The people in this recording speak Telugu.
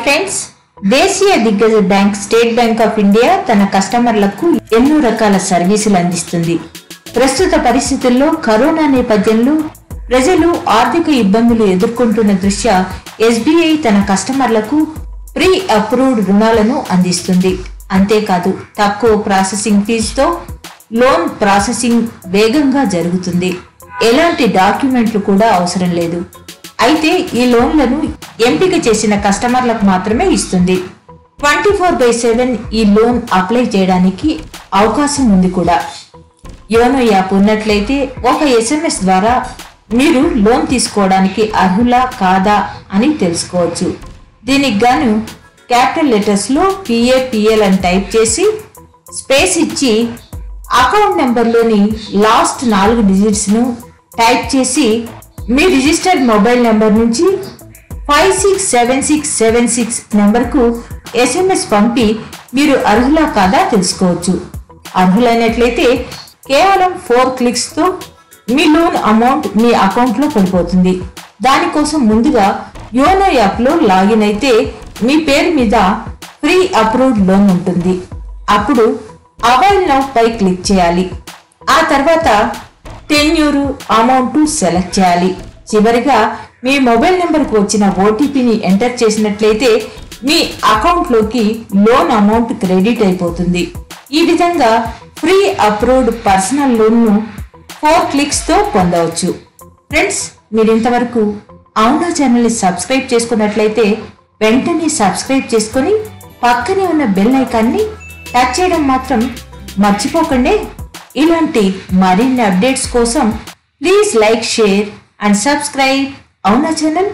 ఫ్రెండ్స్, దేశీయ దిగ్గజ bank state bank of India తన కస్టమర్లకు ఎన్నో రకాల సర్వీసులు అందిస్తుంది. ప్రస్తుత పరిస్థితుల్లో కరోనా నేపథ్యంలో ప్రజలు ఆర్థిక ఇబ్బందులు ఎదుర్కొంటున్న దృష్ట్యా SBI తన కస్టమర్లకు ప్రీ అప్రూవ్డ్ రుణాలను అందిస్తుంది. అంతేకాదు తక్కువ ప్రాసెసింగ్ ఫీజుతో లోన్ ప్రాసెసింగ్ వేగంగా జరుగుతుంది. ఎలాంటి డాక్యుమెంట్లు కూడా అవసరం లేదు. అయితే ఈ లోన్లను ఎంపిక చేసిన కస్టమర్లకు మాత్రమే ఇస్తుంది. 24/7 ఈ లోన్ అప్లై చేయడానికి అవకాశం ఉంది కూడా. యోనో యాప్ ఉన్నట్లయితే ఒక SMS ద్వారా మీరు లోన్ తీసుకోవడానికి అర్హులా కాదా అని తెలుసుకోవచ్చు. దీనికి గాను క్యాపిటల్ లెటర్స్ లో PAPL అని టైప్ చేసి స్పేస్ ఇచ్చి అకౌంట్ నెంబర్లోని లాస్ట్ 4 డిజిట్స్ ను టైప్ చేసి మీ రిజిస్టర్డ్ మొబైల్ నెంబర్ నుంచి 567676 నెంబర్కు SMS పంపి మీరు అర్హులా కాదా తెలుసుకోవచ్చు. అర్హులైనట్లయితే కేవలం 4 క్లిక్స్తో మీ లోన్ అమౌంట్ మీ అకౌంట్లో పడిపోతుంది. దానికోసం ముందుగా యోనో యాప్లో లాగిన్ అయితే మీ పేరు మీద ప్రీ అప్రూవ్డ్ లోన్ ఉంటుంది. అప్పుడు అవైల్ నౌ పై క్లిక్ చేయాలి. ఆ తర్వాత టెన్యూర్ అమౌంట్ సెలెక్ట్ చేయాలి. చివరిగా మీ మొబైల్ నెంబర్కు వచ్చిన OTPని ఎంటర్ చేసినట్లయితే మీ అకౌంట్లోకి లోన్ అమౌంట్ క్రెడిట్ అయిపోతుంది. ఈ విధంగా ఫ్రీ అప్రూవ్డ్ పర్సనల్ లోన్ను 4 క్లిక్స్తో పొందవచ్చు. ఫ్రెండ్స్, మీరు ఇంతవరకు అవునా ఛానల్ని సబ్స్క్రైబ్ చేసుకున్నట్లయితే వెంటనే సబ్స్క్రైబ్ చేసుకొని పక్కనే ఉన్న బెల్ ఐకాన్ని టచ్ చేయడం మాత్రం మర్చిపోకండి. ఇలాంటి మరిన్ని అప్డేట్స్ కోసం please like, share and subscribe అవునా ఛానల్.